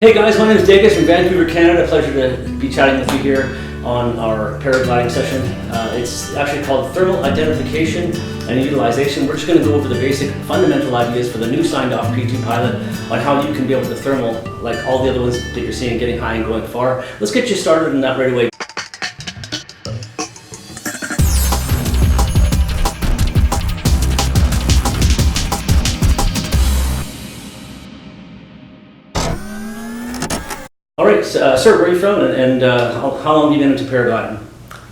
Hey guys, my name is Degas from Vancouver, Canada. Pleasure to be chatting with you here on our paragliding session. It's actually called Thermal Identification and Utilization. We're just going to go over the basic fundamental ideas for the new signed off P2 pilot on how you can be able to thermal like all the other ones that you're seeing, getting high and going far. Let's get you started on that right away. All right, sir, where are you from, and how long have you been into paragliding?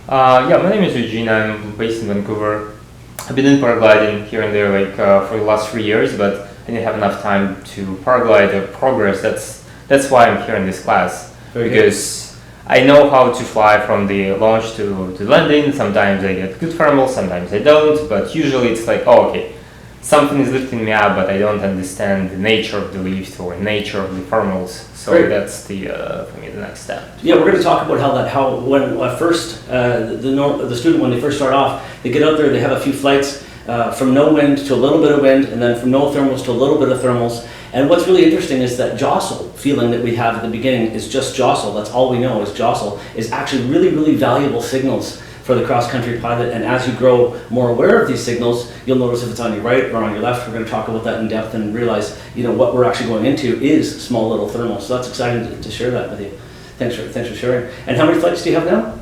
Yeah, my name is Eugene. I'm based in Vancouver. I've been in paragliding here and there for the last 3 years, but I didn't have enough time to paraglide or progress. That's why I'm here in this class. Because I know how to fly from the launch to landing. Sometimes I get good thermal, sometimes I don't, but usually it's like, oh, okay, something is lifting me up, but I don't understand the nature of the lift or nature of the thermals. So that's for me the next step. Yeah, we're going to talk about how when first the student, when they first start off, they get out there, they have a few flights from no wind to a little bit of wind, and then from no thermals to a little bit of thermals. And what's really interesting is that jostle feeling that we have at the beginning is just jostle. That's all we know is jostle. Is actually really, really valuable signals for the cross-country pilot, and as you grow more aware of these signals, you'll notice if it's on your right or on your left. We're going to talk about that in depth and realize, what we're actually going into is small little thermals. So that's exciting to share that with you. Thanks for sharing. And how many flights do you have now?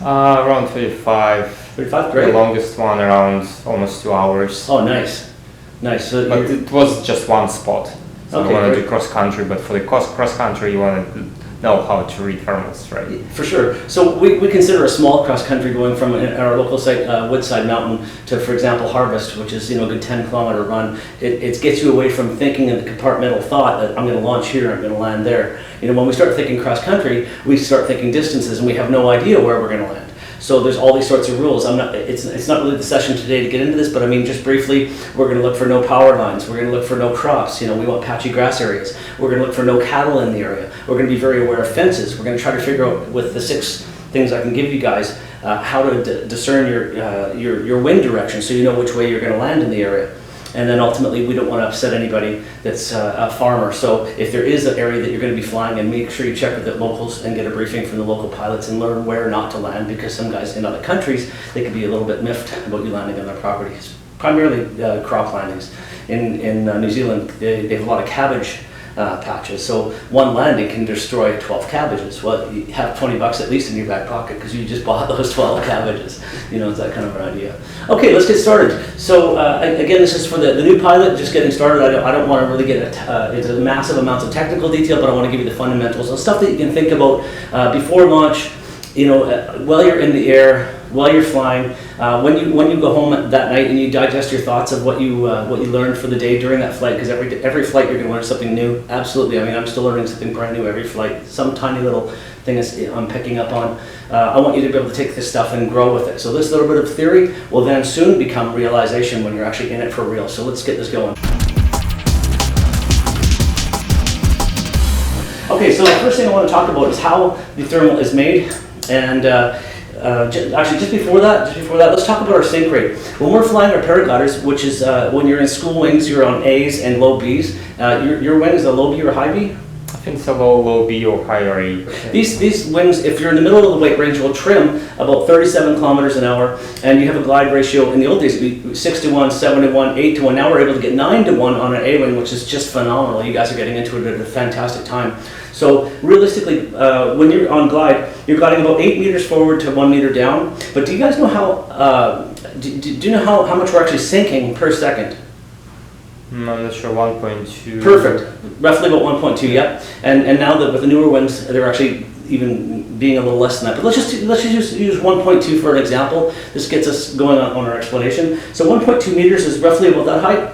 Around 35. 35, great. The longest one around almost 2 hours. Oh, nice. So but it was just one spot. So okay, I wanted to do cross-country, but for the cross-country you want to know how to read thermals, right? For sure. So we consider a small cross-country going from our local site, Woodside Mountain, to, for example, Harvest, which is a good 10-kilometer run. It gets you away from thinking in the compartmental thought that I'm going to launch here, I'm going to land there. When we start thinking cross-country, we start thinking distances, and we have no idea where we're going to land. So there's all these sorts of rules. It's not really the session today to get into this, but just briefly, we're going to look for no power lines. We're going to look for no crops. We want patchy grass areas. We're going to look for no cattle in the area. We're going to be very aware of fences. We're going to try to figure out with the 6 things I can give you guys how to discern your wind direction, so you know which way you're going to land in the area. And then ultimately, we don't want to upset anybody that's a farmer. So if there is an area that you're going to be flying in, make sure you check with the locals and get a briefing from the local pilots and learn where not to land, because some guys in other countries, they can be a little bit miffed about you landing on their properties. Primarily crop landings. In New Zealand, they have a lot of cabbage patches. So one landing can destroy 12 cabbages. Well, you have $20 at least in your back pocket because you just bought those 12 cabbages. It's that kind of an idea. Okay, let's get started. So again, this is for the new pilot, just getting started. I don't want to really get into massive amounts of technical detail, but I want to give you the fundamentals and stuff that you can think about before launch, while you're in the air, while you're flying, when you go home that night and you digest your thoughts of what you learned for the day during that flight, because every flight you're going to learn something new. Absolutely. I'm still learning something brand new every flight. Some tiny little thing I'm picking up on. I want you to be able to take this stuff and grow with it. So this little bit of theory will then soon become realization when you're actually in it for real. So let's get this going. Okay, so the first thing I want to talk about is how the thermal is made. And actually, just before that, let's talk about our sink rate. When we're flying our paragliders, which is when you're in school wings, you're on A's and low B's. Your wing is a low B or high B? I think it's a low B or higher A. These wings, if you're in the middle of the weight range, will trim about 37 kilometers an hour, and you have a glide ratio. In the old days, it'd be 6 to 1, 7 to 1, 8 to 1. Now we're able to get 9 to 1 on an A wing, which is just phenomenal. You guys are getting into it at a fantastic time. So realistically, when you're on glide, you're gliding about 8 meters forward to 1 meter down. But do you guys know how? Do you know how much we're actually sinking per second? I'm not sure. 1.2. Perfect. Roughly about 1.2. Yep. And now that with the newer wings, they're actually even being a little less than that. But let's just use 1.2 for an example. This gets us going on our explanation. So 1.2 meters is roughly about that height.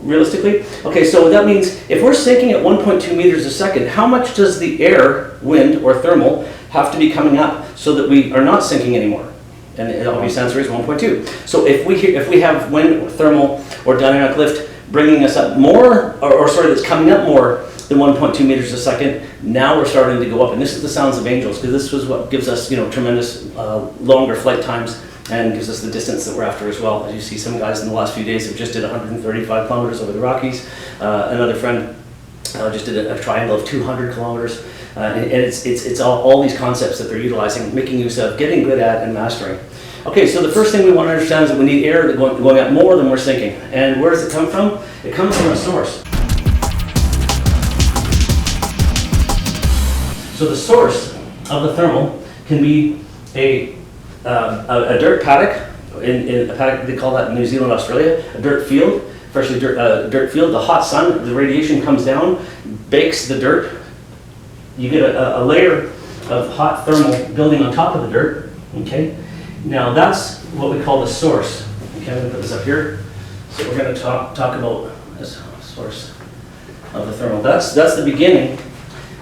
Realistically? Okay, so that means if we're sinking at 1.2 meters a second, how much does the air, wind, or thermal have to be coming up so that we are not sinking anymore? And the obvious answer is 1.2. So if we have wind, thermal, or dynamic lift bringing us up more, that's coming up more than 1.2 meters a second, now we're starting to go up. And this is the sounds of angels, because this was what gives us tremendous longer flight times and gives us the distance that we're after as well. As you see, some guys in the last few days have just did 135 kilometers over the Rockies. Another friend just did a triangle of 200 kilometers. And it's all these concepts that they're utilizing, making use of, getting good at, and mastering. Okay, so the first thing we want to understand is that we need air that's going up more than we're sinking. And where does it come from? It comes from a source. So the source of the thermal can be a dirt paddock. In a paddock, they call that in New Zealand, Australia, a dirt field, freshly dirt field. The hot sun, the radiation comes down, bakes the dirt. You get a layer of hot thermal building on top of the dirt. Okay, now that's what we call the source. Okay, I'm going to put this up here. So we're going to talk about this source of the thermal. That's the beginning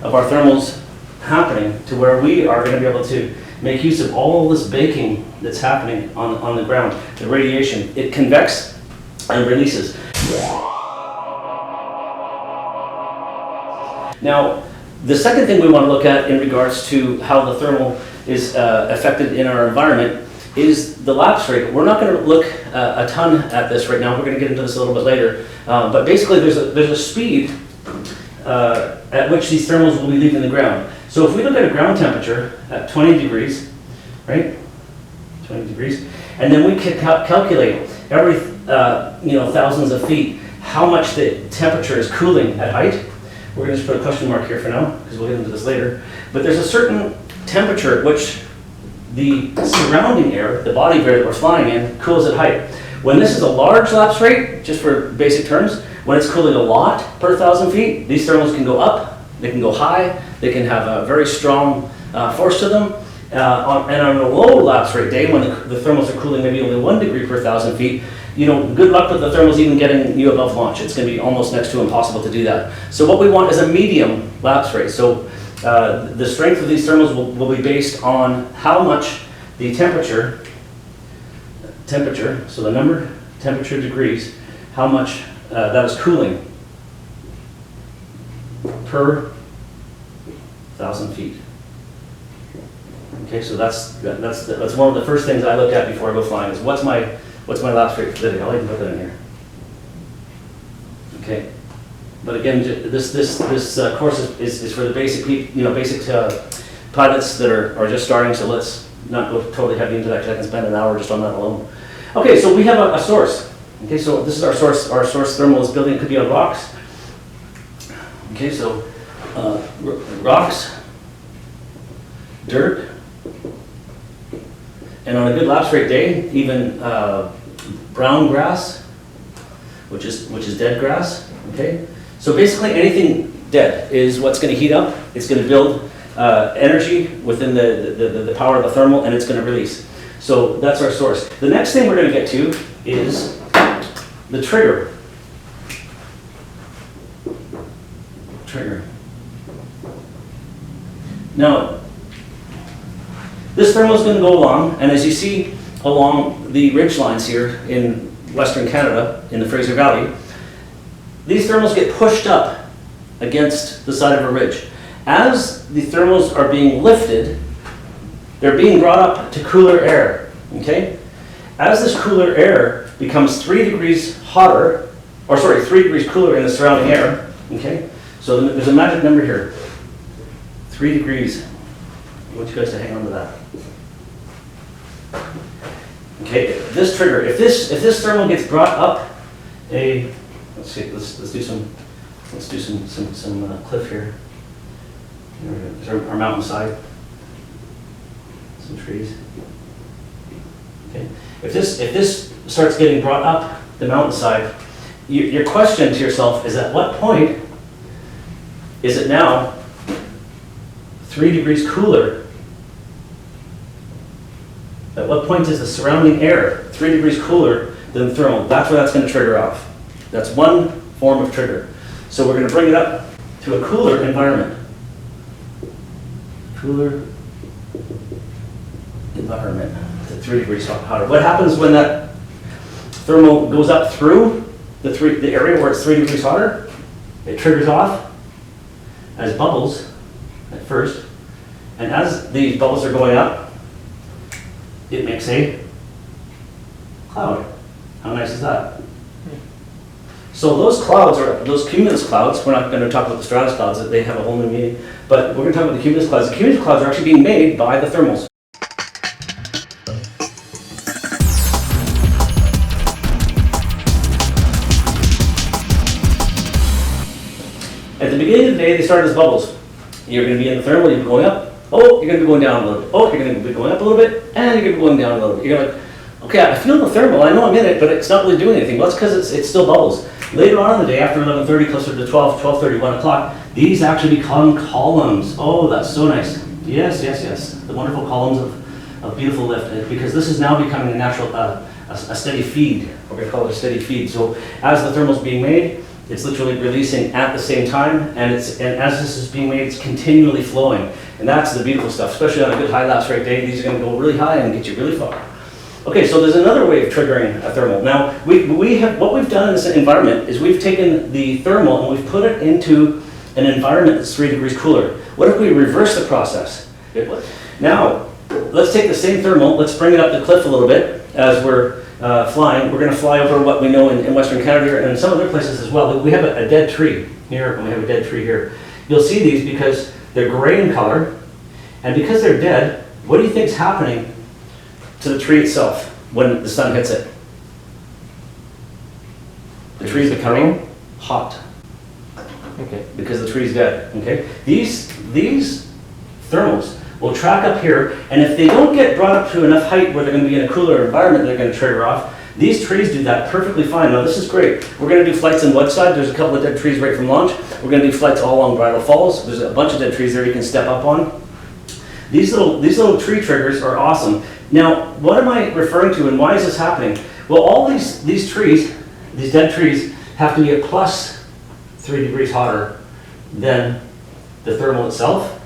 of our thermals happening, to where we are going to be able to make use of all this baking that's happening on the ground, the radiation. It convects and releases. Now, the second thing we want to look at in regards to how the thermal is affected in our environment is the lapse rate. We're not going to look a ton at this right now. We're going to get into this a little bit later. But basically, there's a speed at which these thermals will be leaving the ground. So if we look at a ground temperature at 20 degrees, right? 20 degrees, and then we can calculate every thousands of feet how much the temperature is cooling at height. We're going to just put a question mark here for now, because we'll get into this later. But there's a certain temperature at which the surrounding air, the body of air that we're flying in, cools at height. When this is a large lapse rate, just for basic terms, when it's cooling a lot per 1,000 feet, these thermals can go up, they can go high, they can have a very strong force to them. And on a low lapse rate day, when the thermals are cooling maybe only 1 degree per 1,000 feet, good luck with the thermals even getting you above launch. It's going to be almost next to impossible to do that. So what we want is a medium lapse rate. So the strength of these thermals will be based on how much the temperature, so the number, temperature degrees, how much that is cooling per 1,000 feet. Okay, so that's one of the first things I look at before I go flying is what's my lapse rate for the day. I'll even put that in here. Okay, but again, this course is for the basic pilots that are just starting. So let's not go totally heavy into that, because I can spend an hour just on that alone. Okay, so we have a source. Okay, so this is our source. Our source thermal is building. It could be on rocks. Okay, so rocks, dirt, and on a good lapse rate day, even brown grass, which is dead grass. Okay, so basically anything dead is what's going to heat up. It's going to build energy within the power of the thermal, and it's going to release. So that's our source. The next thing we're going to get to is the trigger. Now, this thermal is going to go along, and as you see along the ridge lines here in Western Canada, in the Fraser Valley, these thermals get pushed up against the side of a ridge. As the thermals are being lifted, they're being brought up to cooler air. Okay? As this cooler air becomes 3 degrees hotter, 3 degrees cooler in the surrounding air. Okay? So there's a magic number here. 3 degrees. I want you guys to hang on to that. Okay, this trigger, if this thermal gets brought up let's do some cliff here. There's our mountainside. Some trees. Okay. If this starts getting brought up the mountainside, your question to yourself is, at what point is it now 3 degrees cooler? At what point is the surrounding air 3 degrees cooler than the thermal? That's where that's going to trigger off. That's one form of trigger. So we're going to bring it up to a cooler environment. Cooler environment to 3 degrees hotter. What happens when that thermal goes up through the area where it's 3 degrees hotter? It triggers off as bubbles at first, and as these bubbles are going up, it makes a cloud. How nice is that? So those clouds are, those cumulus clouds, we're not going to talk about the stratus clouds, they have a whole new meaning, but we're going to talk about the cumulus clouds. The cumulus clouds are actually being made by the thermals. At the beginning of the day, they start as bubbles. You're going to be in the thermal, you're going up, oh, you're going to be going down a little bit, oh, you're going to be going up a little bit, and you're going to be going down a little bit. You're like, okay, I feel the thermal, I know I'm in it, but it's not really doing anything. Well, that's because it's still bubbles. Later on in the day, after 11:30, closer to 12, 12:30, 1 o'clock, these actually become columns. Oh, that's so nice. Yes, yes, yes. The wonderful columns of beautiful lift, because this is now becoming a natural, a steady feed. We're going to call it a steady feed. So as the thermal's being made, it's literally releasing at the same time, and as this is being made, it's continually flowing. And that's the beautiful stuff, especially on a good high lapse rate day. These are going to go really high and get you really far. Okay, so there's another way of triggering a thermal. Now, what we've done in this environment is we've taken the thermal and we've put it into an environment that's 3 degrees cooler. What if we reverse the process? Now, let's take the same thermal, let's bring it up the cliff a little bit as we're flying. We're going to fly over what we know in Western Canada and some other places as well. We have a dead tree here, and we have a dead tree here. You'll see these because they're gray in color, and because they're dead, what do you think's happening to the tree itself when the sun hits it? The tree is becoming hot. Okay. Because the tree's dead. Okay. These thermals will track up here, and if they don't get brought up to enough height where they're going to be in a cooler environment, they're going to trigger off. These trees do that perfectly fine. Now this is great. We're going to do flights in Woodside. There's a couple of dead trees right from launch. We're going to do flights all along Bridal Falls. There's a bunch of dead trees there you can step up on. These little tree triggers are awesome. Now, what am I referring to, and why is this happening? Well, all these trees, these dead trees, have to be a plus 3 degrees hotter than the thermal itself,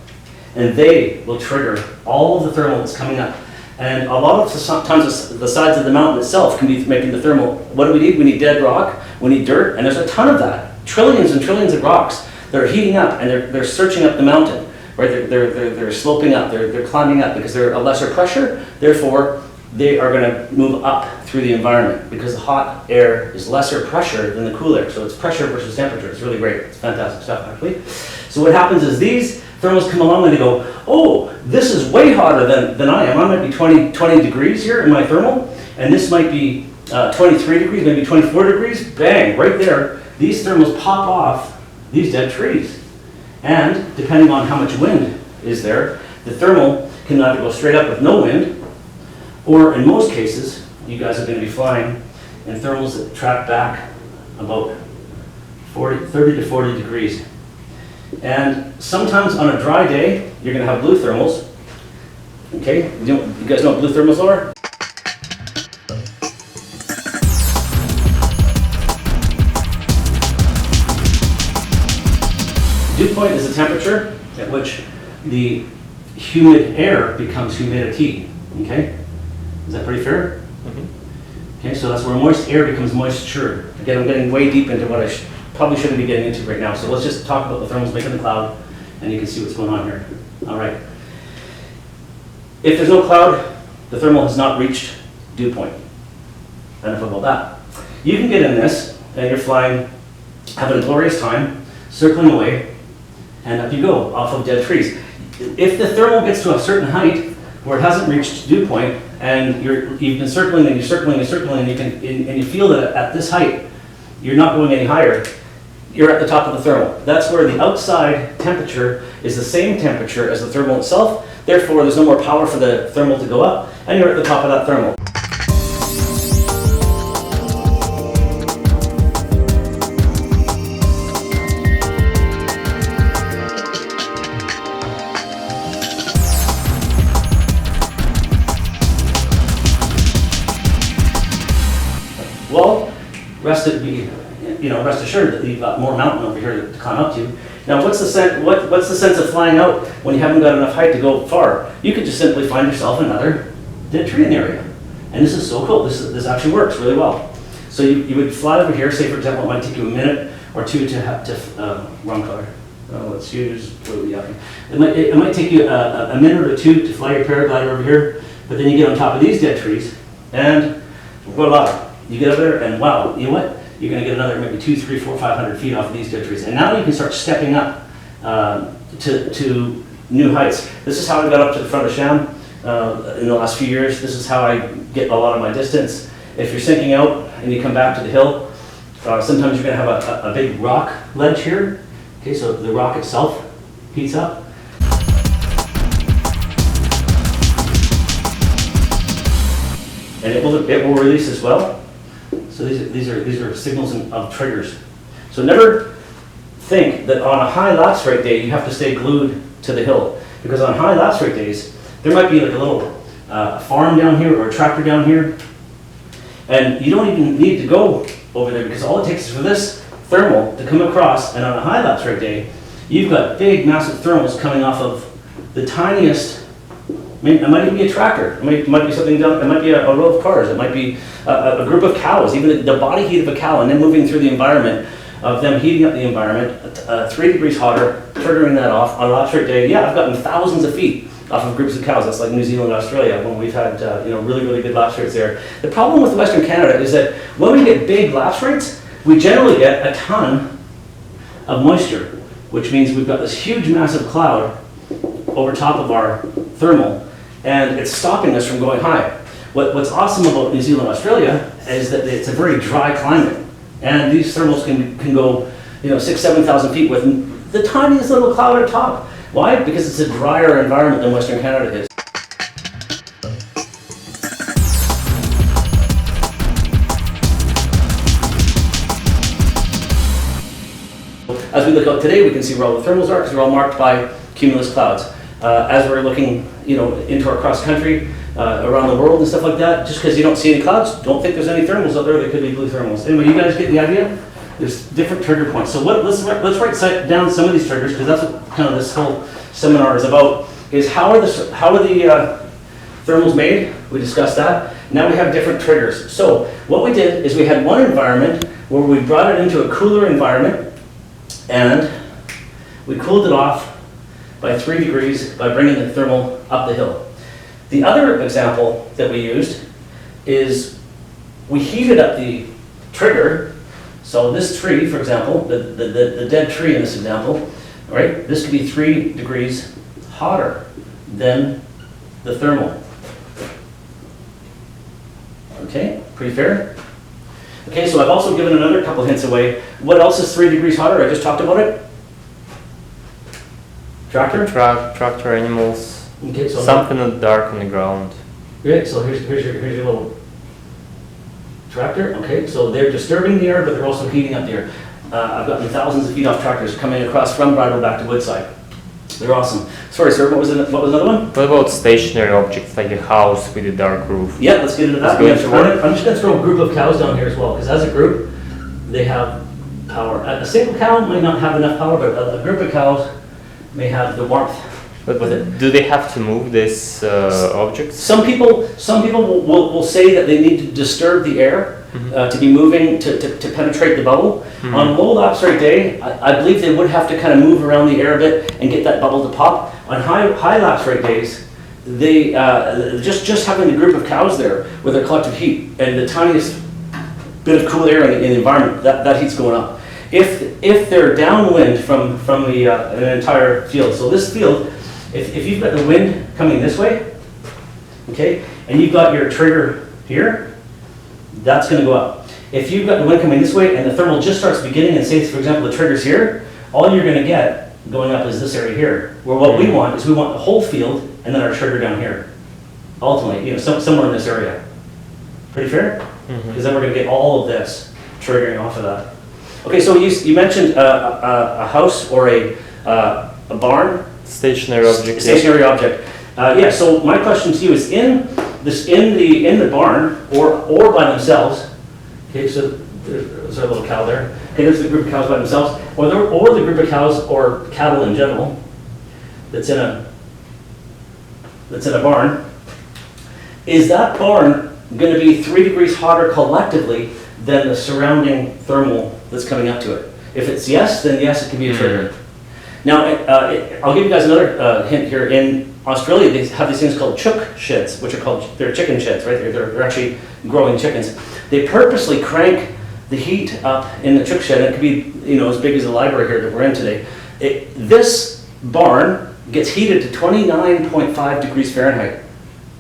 and they will trigger all of the thermal that's coming up. And a lot of times the sides of the mountain itself can be making the thermal. What do we need? We need dead rock, we need dirt, and there's a ton of that. Trillions and trillions of rocks that are heating up, and they're searching up the mountain. Right, they're sloping up, they're climbing up because they're a lesser pressure, therefore they are going to move up through the environment because the hot air is lesser pressure than the cool air, so it's pressure versus temperature. It's really great, it's fantastic stuff actually. So what happens is these thermals come along and they go, oh, this is way hotter than I am. I might be 20 degrees here in my thermal, and this might be 23 degrees, maybe 24 degrees, bang, right there, these thermals pop off these dead trees. And depending on how much wind is there, the thermal can either go straight up with no wind, or in most cases, you guys are going to be flying in thermals that track back about 30 to 40 degrees. And sometimes on a dry day, you're going to have blue thermals. Okay, you guys know what blue thermals are? Dew point is the temperature at which the humid air becomes humidity. Okay? Is that pretty fair? Mm-hmm. Okay, so that's where moist air becomes moisture. Again, I'm getting way deep into what I probably shouldn't be getting into right now. So let's just talk about the thermals making the cloud, and you can see what's going on here. All right. If there's no cloud, the thermal has not reached dew point. Enough about that. You can get in this, and you're flying, having a glorious time, circling away, and up you go, off of dead trees. If the thermal gets to a certain height where it hasn't reached dew point, and you've been circling and you're circling and circling, and you feel that at this height, you're not going any higher, you're at the top of the thermal. That's where the outside temperature is the same temperature as the thermal itself, therefore there's no more power for the thermal to go up, and you're at the top of that thermal. Well, rest assured that you've got more mountain over here to climb up to. Now, what's the sense of flying out when you haven't got enough height to go far? You could just simply find yourself another dead tree in the area. And this is so cool. This actually works really well. So you would fly over here. Say, for example, it might take you a minute or two wrong color. Let's use blue. Yeah. It might take you a minute or two to fly your paraglider over here, but then you get on top of these dead trees, and voila. You get up there and wow, you know what? you're going to get another maybe 200, 300, 400, 500 feet off of these dead trees. And now you can start stepping up to new heights. This is how I got up to the front of Sham in the last few years. This is how I get a lot of my distance. If you're sinking out and you come back to the hill, sometimes you're going to have a big rock ledge here. Okay, so the rock itself heats up. And it will release as well. So these are signals of triggers. So never think that on a high lapse rate day you have to stay glued to the hill, because on high lapse rate days there might be like a little farm down here or a tractor down here, and you don't even need to go over there, because all it takes is for this thermal to come across, and on a high lapse rate day you've got big massive thermals coming off of the tiniest. It might even be a tractor. It might be something down. It might be a row of cars. It might be a group of cows. Even the body heat of a cow, and then moving through the environment of them heating up the environment 3 degrees hotter, triggering that off on a lapse rate day. Yeah, I've gotten thousands of feet off of groups of cows. That's like New Zealand, Australia, when we've had really good lapse rates there. The problem with Western Canada is that when we get big lapse rates, we generally get a ton of moisture, which means we've got this huge massive cloud over top of our thermal, and it's stopping us from going high. What's awesome about New Zealand, Australia is that it's a very dry climate, and these thermals can go 6,000 to 7,000 feet with the tiniest little cloud at top. Why? Because it's a drier environment than Western Canada is. As we look out today, we can see where all the thermals are, because they're all marked by cumulus clouds. As we're looking, into our cross country, around the world and stuff like that, just because you don't see any clouds, don't think there's any thermals out there. There could be blue thermals. Anyway, you guys get the idea? There's different trigger points. So let's write down some of these triggers, because that's what kind of this whole seminar is about. Is how are the thermals made? We discussed that. Now we have different triggers. So what we did is we had one environment where we brought it into a cooler environment, and we cooled it off by 3 degrees by bringing the thermal up the hill. The other example that we used is we heated up the trigger. So this tree, for example, the dead tree in this example, right? This could be 3 degrees hotter than the thermal. Okay, pretty fair? Okay, so I've also given another couple hints away. What else is 3 degrees hotter? I just talked about it. Tractor? Tractor, animals. Okay, so something in the dark on the ground. Great, so here's your little tractor. Okay, so they're disturbing the air, but they're also heating up the air. I've gotten thousands of feet off tractors coming across from Bridle back to Woodside. They're awesome. Sorry, sir, what was another one? What about stationary objects like a house with a dark roof? Yeah, let's get into that. I'm just going to throw a group of cows down here as well, because as a group, they have power. A single cow might not have enough power, but a group of cows may have the warmth. But do they have to move these objects? Some people will say that they need to disturb the air to be moving to penetrate the bubble. On low lapse rate day, I believe they would have to kind of move around the air a bit and get that bubble to pop. On high lapse rate days, they just having a group of cows there with their collective heat and the tiniest bit of cool air in the environment, that heat's going up. If they're downwind from an entire field, so this field, if you've got the wind coming this way, okay, and you've got your trigger here, that's going to go up. If you've got the wind coming this way and the thermal just starts beginning, and say, for example, the trigger's here, all you're going to get going up is this area here. Where what we want is we want the whole field and then our trigger down here. Ultimately, somewhere in this area. Pretty fair? Because then we're going to get all of this triggering off of that. Okay, so you mentioned a house or a barn. Stationary object. Stationary object. Yeah. So my question to you is in the barn or by themselves. Okay. So there's our little cow there. Okay. There's the group of cows by themselves, or the group of cows or cattle in general that's in a barn. Is that barn going to be 3 degrees hotter collectively than the surrounding thermal that's coming up to it? If it's yes, then yes, it can be a trigger. Now, I'll give you guys another hint here. In Australia, they have these things called chook sheds, which are they're chicken sheds, right? They're actually growing chickens. They purposely crank the heat up in the trick shed, it could be, you know, as big as the library here that we're in today. This barn gets heated to 29.5 degrees Fahrenheit,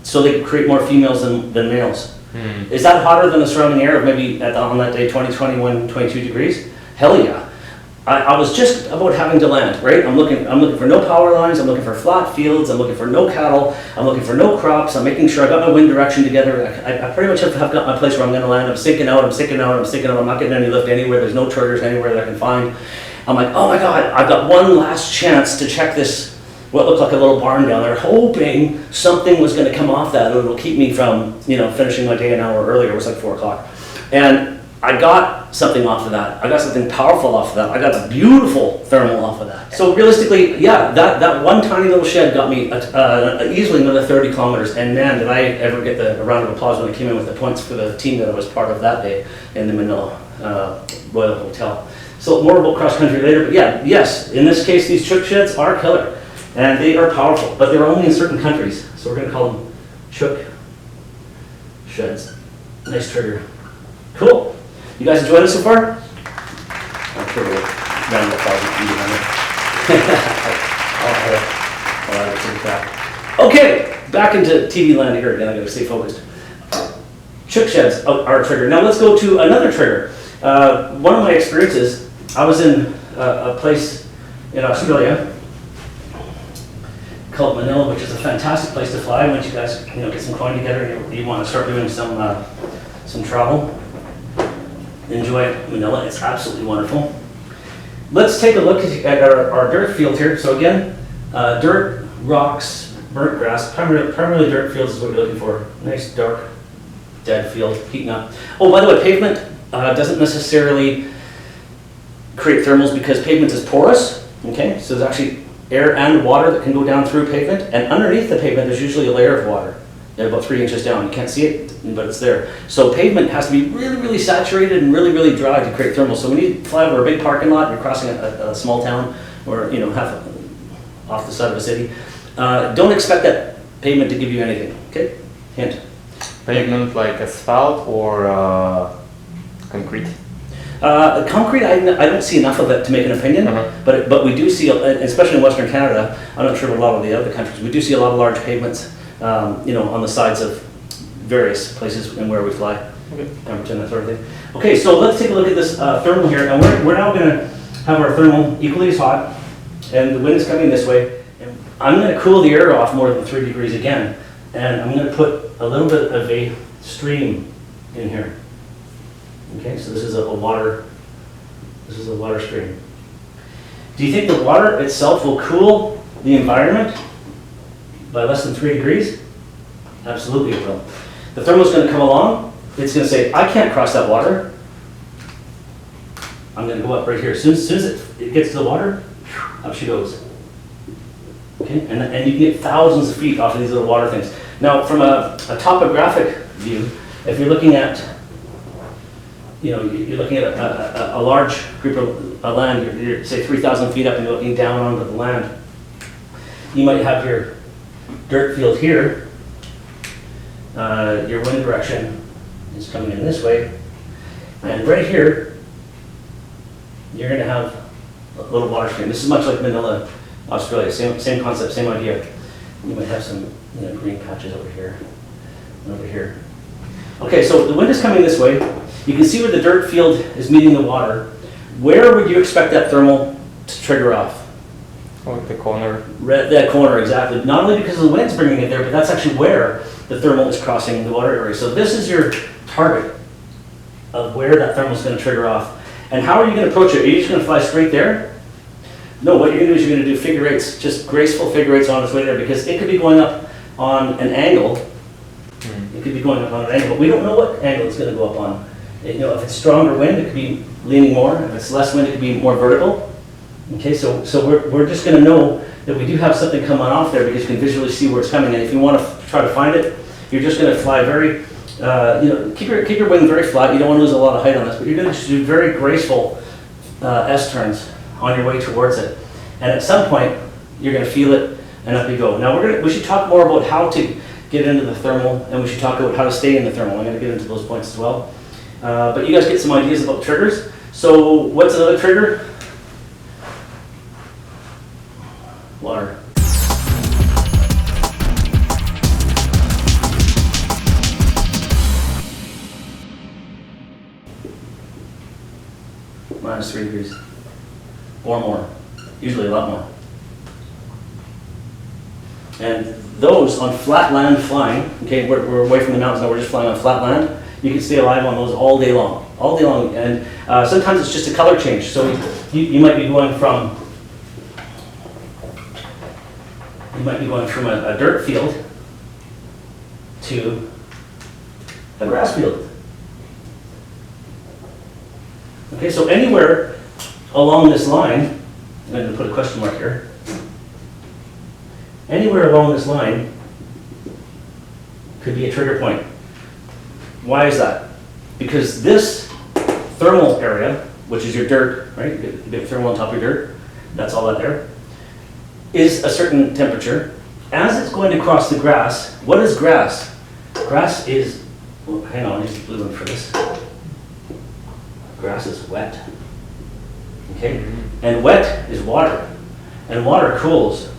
so they can create more females than males. Is that hotter than the surrounding air of maybe on that day 20, 21, 22 degrees? Hell yeah. I was just about having to land, right? I'm looking for no power lines, I'm looking for flat fields, I'm looking for no cattle, I'm looking for no crops, I'm making sure I got my wind direction together. I pretty much have got my place where I'm gonna land. I'm sinking out, I'm not getting any lift anywhere, there's no chargers anywhere that I can find. I'm like, oh my God, I've got one last chance to check this, what looked like a little barn down there, hoping something was gonna come off that and it'll keep me from, you know, finishing my day an hour earlier. It was like 4 o'clock. And I got something off of that. I got something powerful off of that. I got a beautiful thermal off of that. So realistically, yeah, that one tiny little shed got me easily another 30 kilometers. And man, did I ever get a round of applause when I came in with the points for the team that I was part of that day in the Manila Royal Hotel. So more about cross country later, but yeah, yes, in this case, these chook sheds are killer. And they are powerful, but they're only in certain countries. So we're gonna call them chook sheds. Nice trigger. Cool. You guys enjoyed it so far? I'm sure we'll round of applause if you Okay, back into TV land here again. I gotta stay focused. Chook sheds are a trigger. Now let's go to another trigger. One of my experiences, I was in a place in Australia called Manila, which is a fantastic place to fly once you guys get some coin together and you want to start doing some travel. Enjoy Manila, it's absolutely wonderful. Let's take a look at our dirt field here. So again, dirt, rocks, burnt grass, primarily dirt fields is what you're looking for. Nice dark, dead field, heating up. Oh, by the way, pavement doesn't necessarily create thermals because pavement is porous, okay? So there's actually air and water that can go down through pavement, and underneath the pavement there's usually a layer of water. They're about 3 inches down. You can't see it, but it's there. So pavement has to be really, really saturated and really, really dry to create thermals. So when you fly over a big parking lot, you're crossing a small town or half off the side of a city, don't expect that pavement to give you anything, okay? Hint. Pavement like asphalt or concrete? Concrete, I don't see enough of it to make an opinion, but we do see, especially in Western Canada, I'm not sure about a lot of the other countries, we do see a lot of large pavements on the sides of various places and where we fly, Pemberton, that sort of thing. Okay, so let's take a look at this thermal here, and we're now going to have our thermal equally as hot, and the wind is coming this way, and I'm going to cool the air off more than 3 degrees again, and I'm going to put a little bit of a stream in here. Okay, so this is a water stream. Do you think the water itself will cool the environment by less than 3 degrees? Absolutely it will. The thermal is going to come along, it's going to say, I can't cross that water. I'm going to go up right here. As soon as it gets to the water, up she goes. Okay, and you can get thousands of feet off of these little water things. Now, from a topographic view, if you're looking at you're looking at a large group of land, you're say 3,000 feet up and you're looking down onto the land. You might have your dirt field here. Your wind direction is coming in this way. And right here, you're going to have a little water stream. This is much like Manila, Australia. Same concept, same idea. You might have some green patches over here and over here. Okay, so the wind is coming this way. You can see where the dirt field is meeting the water. Where would you expect that thermal to trigger off? Oh, the corner. That corner, exactly. Not only because the wind's bringing it there, but that's actually where the thermal is crossing the water area. So this is your target of where that thermal is going to trigger off. And how are you going to approach it? Are you just going to fly straight there? No, what you're going to do is you're going to do figure eights, just graceful figure eights on its way there, because it could be going up on an angle. It could be going up on an angle, but we don't know what angle it's going to go up on. If it's stronger wind, it could be leaning more. If it's less wind, it could be more vertical. Okay, so we're just going to know that we do have something coming off there because you can visually see where it's coming. And if you want to try to find it, you're just going to fly very, keep your wing very flat. You don't want to lose a lot of height on this, but you're going to do very graceful S-turns on your way towards it. And at some point, you're going to feel it, and up you go. Now we should talk more about how to get into the thermal, and we should talk about how to stay in the thermal. I'm going to get into those points as well. But you guys get some ideas about triggers. So what's another trigger? Water. -3 degrees. Or more. Usually a lot more. And those on flat land flying, okay, we're away from the mountains now, we're just flying on flat land, you can stay alive on those all day long. All day long. And sometimes it's just a color change. So you might be going from a dirt field to a grass field. Okay, so anywhere along this line, I'm going to put a question mark here. Anywhere along this line could be a trigger point. Why is that? Because this thermal area, which is your dirt, right? You get thermal on top of your dirt, that's all that there, is a certain temperature. As it's going to cross the grass, what is grass? Grass is, well, hang on, I use the blue one for this. Grass is wet. Okay? And wet is water. And water cools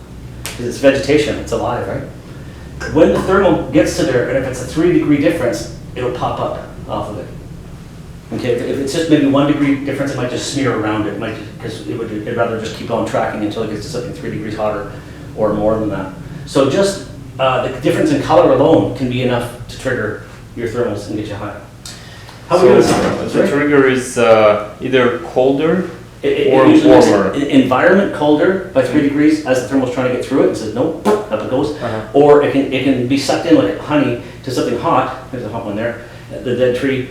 because it's vegetation, it's alive, right? When the thermal gets to there, and if it's a 3 degree difference, it'll pop up off of it. Okay, if it's just maybe 1 degree difference, it might just smear around it, because it'd rather just keep on tracking until it gets to something 3 degrees hotter or more than that. So just the difference in color alone can be enough to trigger your thermals and get you high. How So we the trigger is either colder It or usually makes warmer. environment colder by 3 degrees as the thermal's trying to get through it and says no, up it goes. Or it can be sucked in like honey to something hot. There's a hot one there. The dead tree,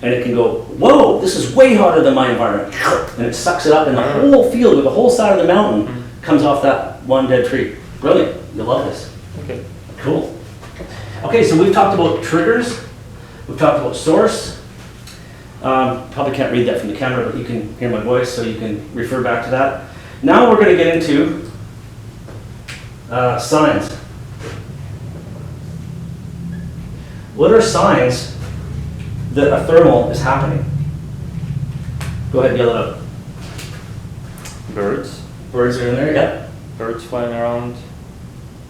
and it can go, whoa, this is way hotter than my environment, and it sucks it up, and the whole field with the whole side of the mountain comes off that one dead tree. Brilliant. You'll love this. Okay. Cool. Okay, so we've talked about triggers. We've talked about source. Probably can't read that from the camera, but you can hear my voice, so you can refer back to that. Now we're going to get into signs. What are signs that a thermal is happening? Go ahead and yell it out. Birds. Birds are in there, yep. Birds flying around.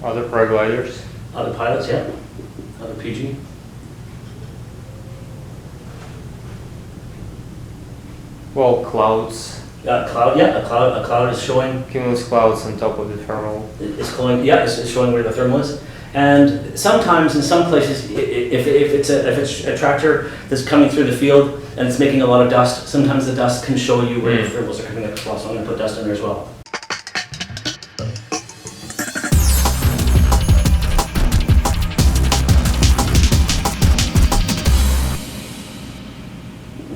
Other paragliders. Other pilots, yep. Other PG. Well, clouds. Cloud, yeah, a cloud is showing. Cumulus clouds on top of the thermal. It's showing where the thermal is. And sometimes in some places, if it's a tractor that's coming through the field and it's making a lot of dust, sometimes the dust can show you where the thermals are coming up as well. So I'm going to put dust in there as well.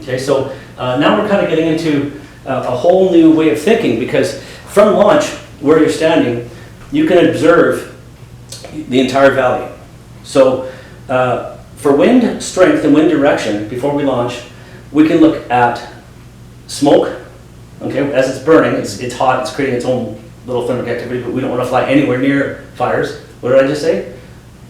Okay, so now we're kind of getting into a whole new way of thinking, because from launch, where you're standing, you can observe the entire valley. So for wind strength and wind direction, before we launch, we can look at smoke. Okay, as it's burning, it's hot, it's creating its own little thermic activity, but we don't want to fly anywhere near fires. What did I just say?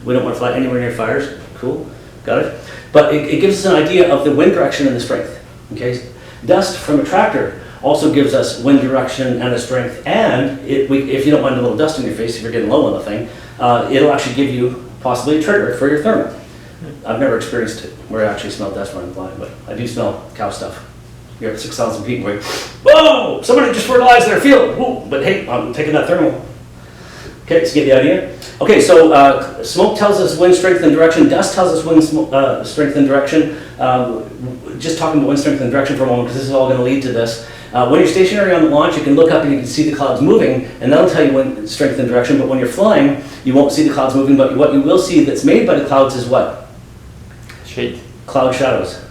We don't want to fly anywhere near fires. Cool, got it? But it gives us an idea of the wind direction and the strength. Okay, dust from a tractor also gives us wind direction and a strength, and if you don't mind a little dust in your face, if you're getting low on the thing, it'll actually give you possibly a trigger for your thermal. I've never experienced it where I actually smell dust when I'm flying, but I do smell cow stuff. You're at 6,000 feet and going, whoa, somebody just fertilized their field. Whoa, but hey, I'm taking that thermal. Okay, so you get the idea? Okay, so smoke tells us wind strength and direction. Dust tells us wind strength and direction. Just talking about wind strength and direction for a moment, because this is all going to lead to this. When you're stationary on the launch, you can look up and you can see the clouds moving, and that'll tell you wind strength and direction. But when you're flying, you won't see the clouds moving, but what you will see that's made by the clouds is what? Shade. Cloud shadows.